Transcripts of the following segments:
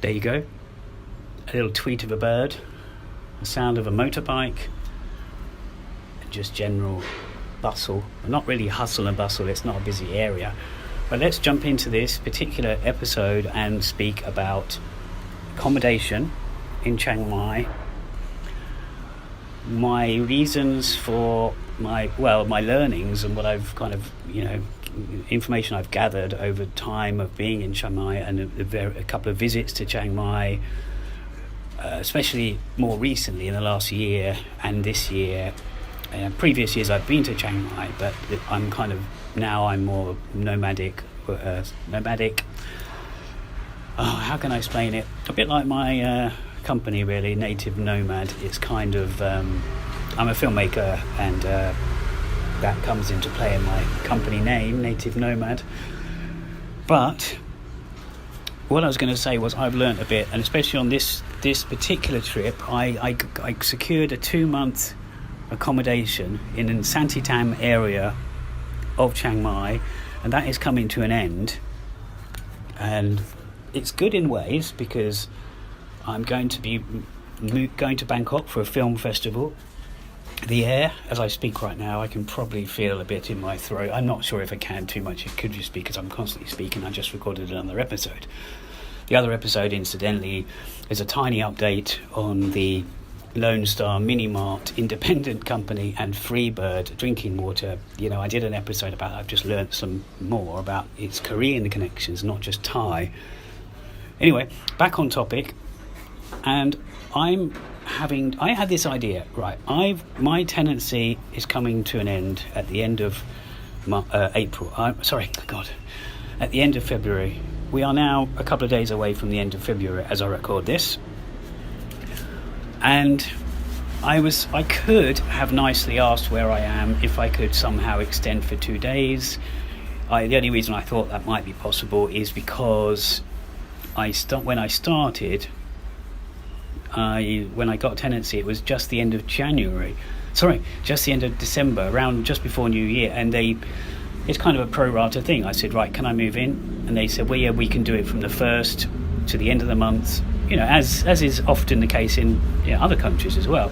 there you go. A little tweet of a bird, the sound of a motorbike, and just general bustle. Not really hustle and bustle, it's not a busy area. But let's jump into this particular episode and speak about accommodation in Chiang Mai. My reasons for my learnings and what I've kind of, information I've gathered over time of being in Chiang Mai, and a couple of visits to Chiang Mai, especially more recently in the last year and this year. Previous years I've been to Chiang Mai, but I'm more nomadic. How can I explain it? A bit like my company, really, Native Nomad. It's kind of I'm a filmmaker, and that comes into play in my company name, Native Nomad. But what I was going to say was I've learnt a bit, and especially on this particular trip, I secured a 2-month accommodation in the Santitam area of Chiang Mai, and that is coming to an end. And it's good in ways because I'm going to be going to Bangkok for a film festival. The air, as I speak right now, I can probably feel a bit in my throat. I'm not sure if I can too much. It could just be because I'm constantly speaking. I just recorded another episode. The other episode, incidentally, is a tiny update on the Lone Star Mini Mart independent company and Freebird drinking water. I did an episode about it. I've just learnt some more about its Korean connections, not just Thai. Anyway, back on topic. And I had this idea, right? My tenancy is coming to an end at the end of April. At the end of February. We are now a couple of days away from the end of February as I record this. And I could have nicely asked where I am if I could somehow extend for 2 days. The only reason I thought that might be possible is because when I started, when I got tenancy, it was just the end of just the end of December, around just before New Year, and it's kind of a pro rata thing. I said, right, can I move in? And they said, well, yeah, we can do it from the 1st to the end of the month, as is often the case in other countries as well.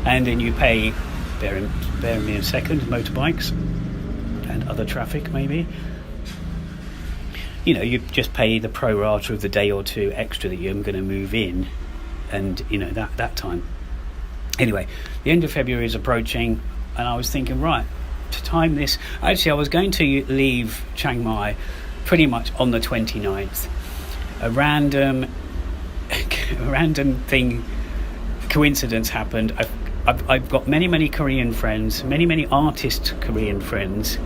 And then you pay, bear me a second, motorbikes and other traffic maybe. You just pay the pro rata of the day or two extra that you're going to move in, and that time. Anyway, the end of February is approaching, and I was thinking, right, to time this, actually I was going to leave Chiang Mai pretty much on the 29th. A random coincidence happened. I've got many Korean friends, many artist Korean friends,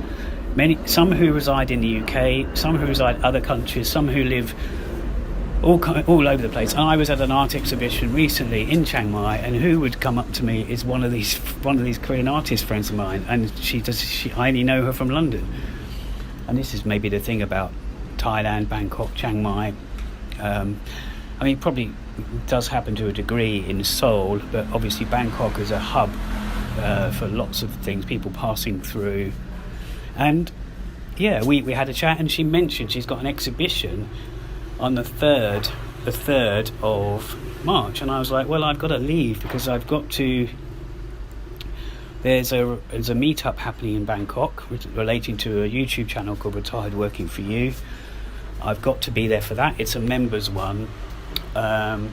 some who reside in the UK, some who reside in other countries, some who live all over the place. And I was at an art exhibition recently in Chiang Mai, and who would come up to me is one of these Korean artist friends of mine, and I only know her from London. And this is maybe the thing about Thailand, Bangkok, Chiang Mai. Probably does happen to a degree in Seoul, but obviously Bangkok is a hub for lots of things, people passing through. And we had a chat, and she mentioned she's got an exhibition on the 3rd of March, and I was like, well, I've got to leave because I've got to. There's a meetup happening in Bangkok relating to a YouTube channel called Retired Working For You. I've got to be there for that. It's a members one, and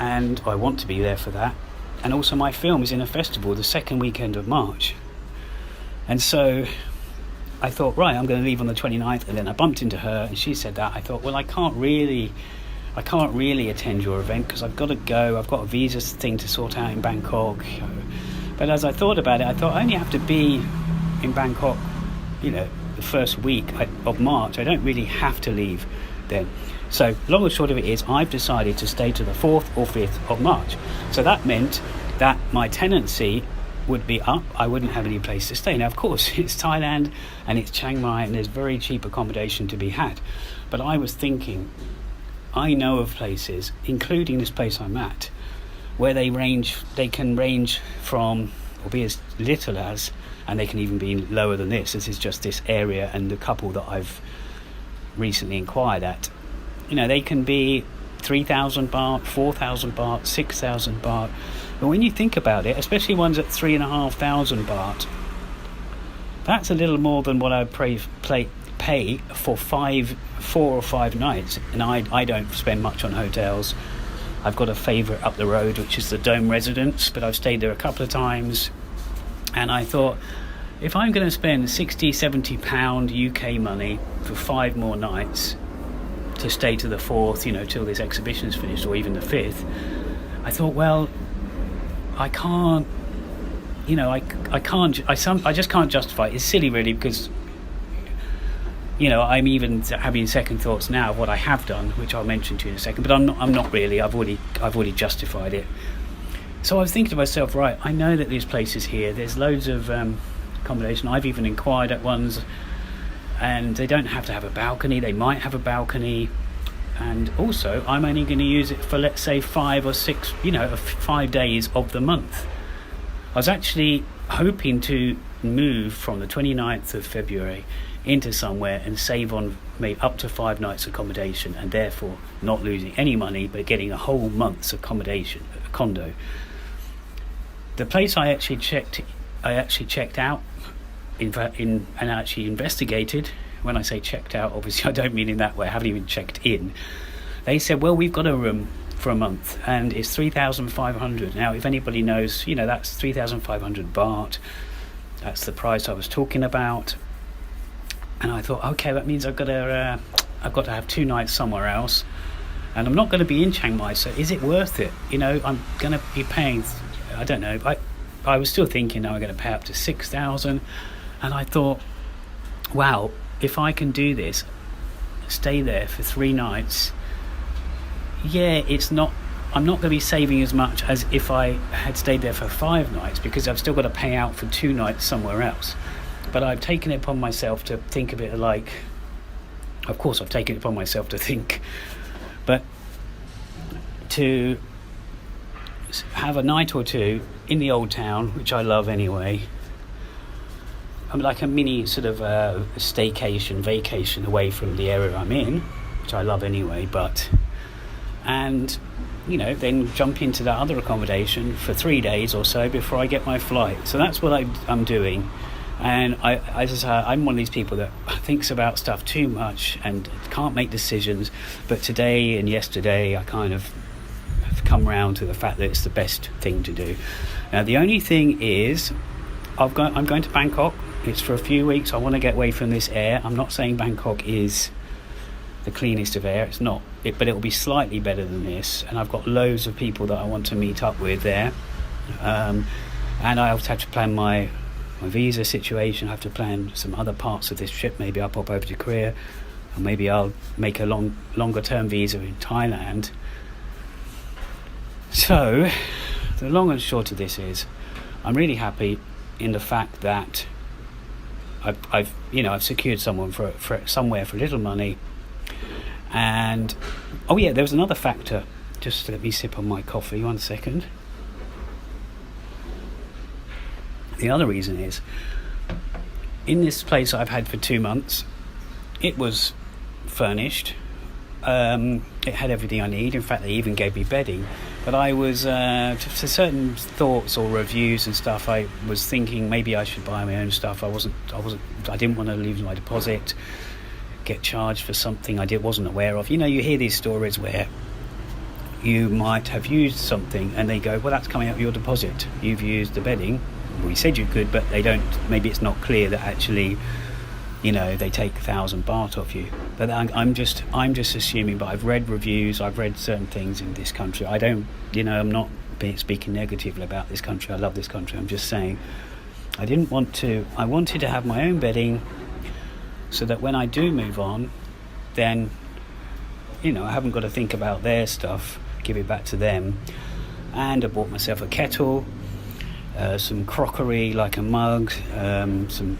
I want to be there for that. And also my film is in a festival the second weekend of March. And so I thought, right, I'm going to leave on the 29th, and then I bumped into her and she said that. I thought, well, I can't really attend your event because I've got to go. I've got a visa thing to sort out in Bangkok. But as I thought about it, I thought I only have to be in Bangkok, the first week of March. I don't really have to leave then. So long and short of it is, I've decided to stay to the 4th or 5th of March. So that meant that my tenancy would be up. I wouldn't have any place to stay. Now, of course, it's Thailand and it's Chiang Mai, and there's very cheap accommodation to be had. But I was thinking, I know of places, including this place I'm at, where they can range from, or be as little as, and they can even be lower than this. This is just this area and the couple that I've recently inquired at. they can be 3,000 baht, 4,000 baht, 6,000 baht. But when you think about it, especially ones at 3,500 baht, that's a little more than what I'd pay for 4 or 5 nights. And I don't spend much on hotels. I've got a favourite up the road, which is the Dome Residence, but I've stayed there a couple of times. And I thought, if I'm going to spend 60, 70 pound UK money for 5 more nights to stay to the 4th, till this exhibition's finished, or even the 5th, I thought, well, I can't, I just can't justify it. It's silly, really, because, I'm even having second thoughts now of what I have done, which I'll mention to you in a second. But I'm not really. I've already justified it. So I was thinking to myself, right, I know that there's places here. There's loads of accommodation. I've even inquired at ones, and they don't have to have a balcony. They might have a balcony. And also, I'm only going to use it for, let's say, 5 or 6, 5 days of the month. I was actually hoping to move from the 29th of February into somewhere and save on maybe up to 5 nights accommodation, and therefore not losing any money but getting a whole month's accommodation at a condo. The place I actually checked out and actually investigated. When I say checked out, obviously I don't mean in that way. I haven't even checked in. They said, well, we've got a room for a month and it's 3,500. Now, if anybody knows, that's 3,500 baht. That's the price I was talking about. And I thought, okay, that means I've got to have 2 nights somewhere else, and I'm not going to be in Chiang Mai. So is it worth it? I'm going to be paying. I don't know. I was still thinking, I'm going to pay up to 6,000, and I thought, wow, if I can do this, stay there for 3 nights. Yeah, I'm not going to be saving as much as if I had stayed there for 5 nights, because I've still got to pay out for 2 nights somewhere else. But I've taken it upon myself to think of it like, of course I've taken it upon myself to think, but to have a night or 2 in the old town, which I love anyway. I'm like a mini sort of staycation, vacation away from the area I'm in, which I love anyway, and then jump into that other accommodation for 3 days or so before I get my flight. So that's what I'm doing. And I'm one of these people that thinks about stuff too much and can't make decisions. But today and yesterday, I kind of have come around to the fact that it's the best thing to do. Now, the only thing is, I'm going to Bangkok. It's for a few weeks. I want to get away from this air. I'm not saying Bangkok is the cleanest of air. It's not. But it will be slightly better than this. And I've got loads of people that I want to meet up with there. And I also have to plan my visa situation. I have to plan some other parts of this trip. Maybe I'll pop over to Korea, or maybe I'll make a longer term visa in Thailand. So the long and short of this is, I'm really happy in the fact that I've secured someone for somewhere for little money. And there was another factor. Just let me sip on my coffee 1 second. The other reason is, in this place I've had for 2 months, it was furnished. It had everything I need. In fact, they even gave me bedding. But I was, to certain thoughts or reviews and stuff, I was thinking maybe I should buy my own stuff. I didn't want to lose my deposit, get charged for something I wasn't aware of. You hear these stories where you might have used something and they go, well, that's coming out of your deposit. You've used the bedding. We said you could, but they don't. Maybe it's not clear that actually, they take 1,000 baht off you. But I'm just assuming. But I've read reviews. I've read certain things in this country. I don't. I'm not speaking negatively about this country. I love this country. I'm just saying, I wanted to have my own bedding, so that when I do move on, then, I haven't got to think about their stuff. Give it back to them. And I bought myself a kettle. Some crockery like a mug, some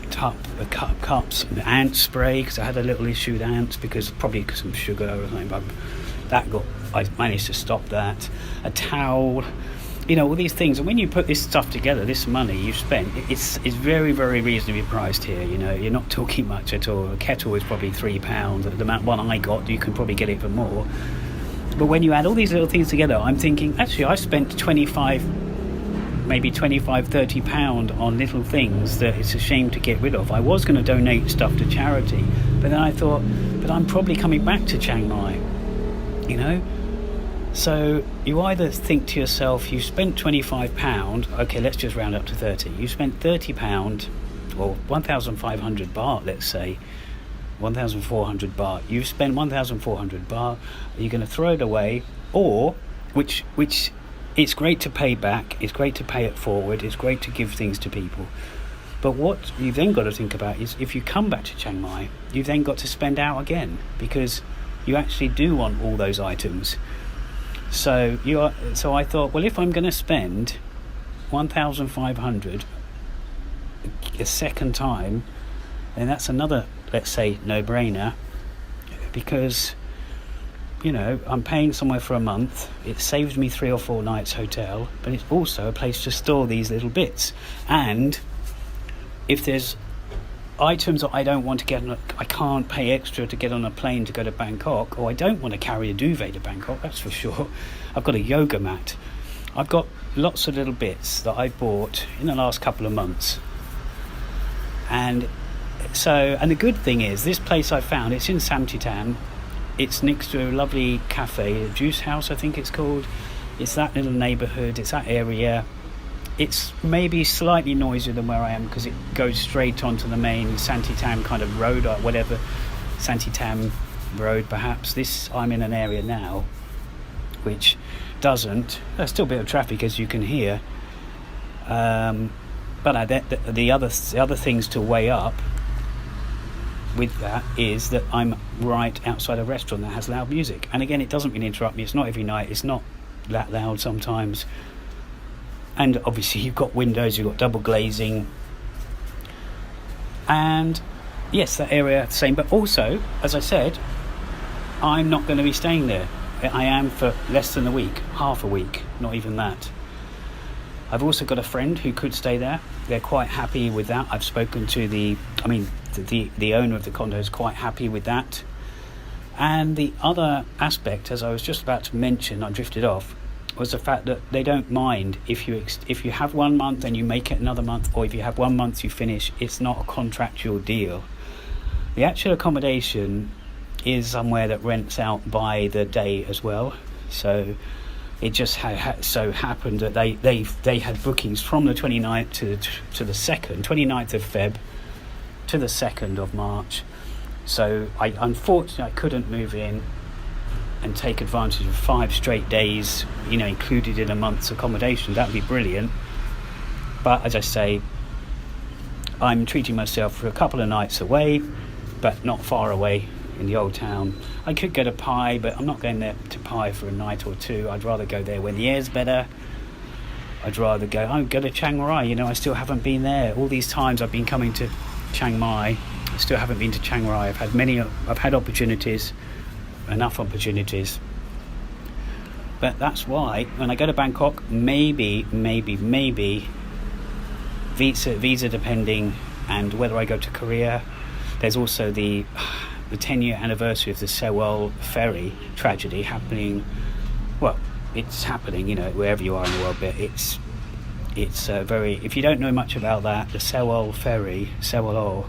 cups, and ant spray, because I had a little issue with ants, because some sugar or something. But I managed to stop that. A towel, all these things. And when you put this stuff together, this money you've spent, it's very, very reasonably priced here. You're not talking much at all. A kettle is probably £3. The amount one I got, you can probably get it for more. But when you add all these little things together, I'm thinking, actually, I spent 25, maybe 25, £30 on little things that it's a shame to get rid of. I was going to donate stuff to charity, but then I thought, but I'm probably coming back to Chiang Mai, So you either think to yourself, you spent £25, okay, let's just round up to 30. You spent £30, or 1,500 baht, let's say, 1,400 baht. You've spent 1,400 baht. Are you going to throw it away? Or, which it's great to pay back, it's great to pay it forward, it's great to give things to people. But what you've then got to think about is, if you come back to Chiang Mai, you've then got to spend out again, because you actually do want all those items. So I thought, well, if I'm going to spend 1,500 a second time, then that's another, let's say, no-brainer, because I'm paying somewhere for a month. It saves me 3 or 4 nights hotel, but it's also a place to store these little bits. And if there's items that I don't want to get on, I can't pay extra to get on a plane to go to Bangkok, or I don't want to carry a duvet to Bangkok, that's for sure. I've got a yoga mat. I've got lots of little bits that I bought in the last couple of months. And the good thing is, this place I found, it's in Samtitan. It's next to a lovely cafe, a juice house I think it's called. It's that little neighbourhood, it's that area. It's maybe slightly noisier than where I am, because it goes straight onto the main Santitam kind of road, or whatever, Santitam road perhaps. I'm in an area now which doesn't. There's still a bit of traffic, as you can hear. But the other things to weigh up with that is that I'm right outside a restaurant that has loud music. And again, it doesn't really interrupt me. It's not every night. It's not that loud sometimes. And obviously you've got windows, you've got double glazing. And yes, that area, the same. But also, as I said, I'm not going to be staying there. I am for less than a week, half a week, not even that. I've also got a friend who could stay there. They're quite happy with that. I've spoken to the owner of the condo is quite happy with that. And the other aspect, as I was just about to mention, I drifted off, was the fact that they don't mind if you have 1 month and you make it another month, or if you have 1 month you finish. It's not a contractual deal. The actual accommodation is somewhere that rents out by the day as well. So it just so happened that they had bookings from the 29th to the 2nd, 29th of Feb to the 2nd of March. So unfortunately I couldn't move in and take advantage of 5 straight days, included in a month's accommodation. That would be brilliant. But as I say, I'm treating myself for a couple of nights away, but not far away in the old town. I could go to Pai, but I'm not going there to Pai for a night or two. I'd rather go there when the air's better. I'd rather go to Chiang Mai. I still haven't been there. All these times I've been coming to Chiang Mai, I still haven't been to Chiang Mai. I've had opportunities, enough opportunities. But that's why when I go to Bangkok, maybe visa depending, and whether I go to Korea. There's also the 10-year anniversary of the Sewol ferry tragedy happening. Well, it's happening, wherever you are in the world. But it's very. If you don't know much about that, the Sewol ferry, Sewol,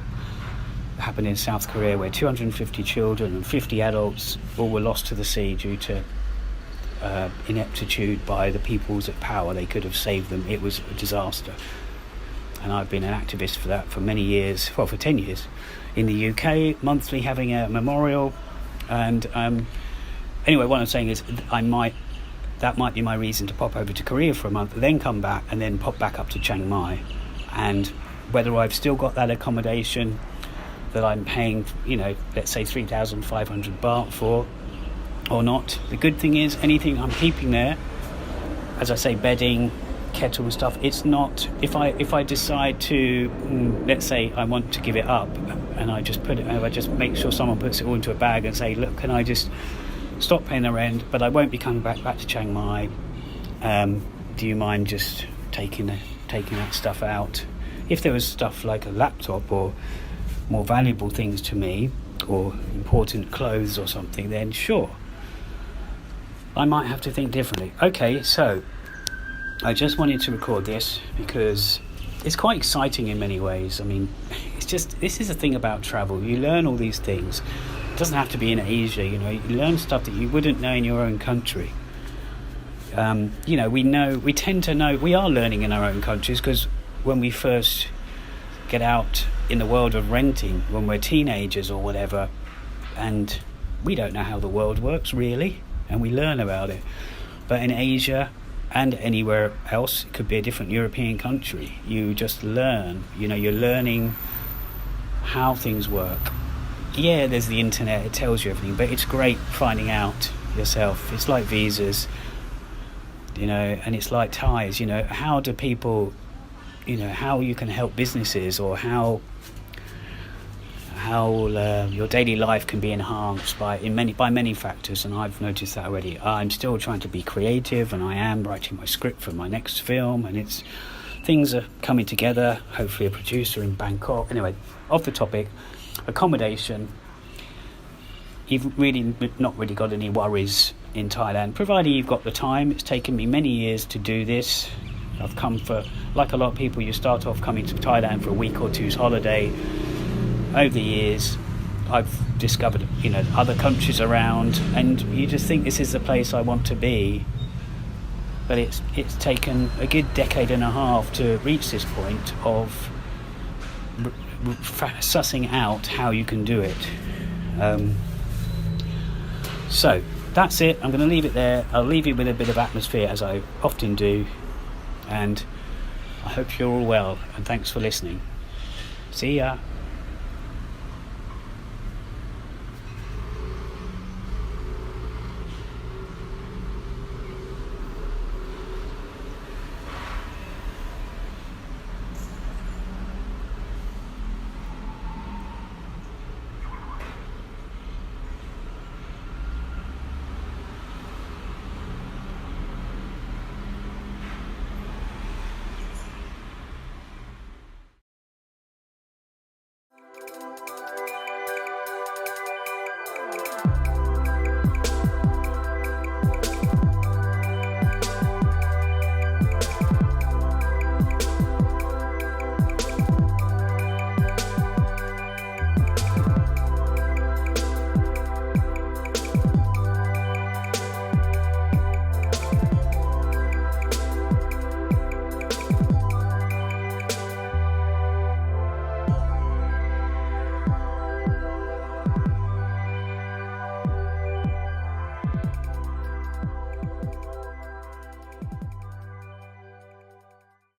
happened in South Korea, where 250 children and 50 adults all were lost to the sea due to ineptitude by the peoples at power. They could have saved them. It was a disaster. And I've been an activist for that for many years, for 10 years, in the UK, monthly having a memorial. And anyway, what I'm saying is that might be my reason to pop over to Korea for a month, then come back and then pop back up to Chiang Mai. And whether I've still got that accommodation that I'm paying, let's say 3,500 baht for or not, the good thing is anything I'm keeping there, as I say, bedding, kettle and stuff, it's not, if I decide to, let's say I want to give it up, and I just make sure someone puts it all into a bag and say, look, can I just stop paying the rent, but I won't be coming back to Chiang Mai, do you mind just taking that stuff out? If there was stuff like a laptop or more valuable things to me, or important clothes or something, then sure, I might have to think differently. Okay, so I just wanted to record this because it's quite exciting in many ways. I mean, this is the thing about travel. You learn all these things. It doesn't have to be in Asia, you learn stuff that you wouldn't know in your own country. We tend to know, we are learning in our own countries, because when we first get out in the world of renting, when we're teenagers or whatever, and we don't know how the world works really, and we learn about it. But in Asia and anywhere else, it could be a different European country, you just learn, you're learning how things work. Yeah, there's the internet, it tells you everything, but it's great finding out yourself. It's like visas, and it's like ties, how do people, how you can help businesses, or how your daily life can be enhanced by many factors. And I've noticed that already. I'm still trying to be creative, and I am writing my script for my next film, and things are coming together. Hopefully a producer in Bangkok. Anyway, off the topic, accommodation, you've really not really got any worries in Thailand, providing you've got the time. It's taken me many years to do this. I've come for, like a lot of people, you start off coming to Thailand for a week or two's holiday. Over the years, I've discovered, other countries around, and you just think this is the place I want to be. But it's taken a good decade and a half to reach this point of sussing out how you can do it. So that's it. I'm going to leave it there. I'll leave you with a bit of atmosphere, as I often do. And I hope you're all well, and thanks for listening. See ya.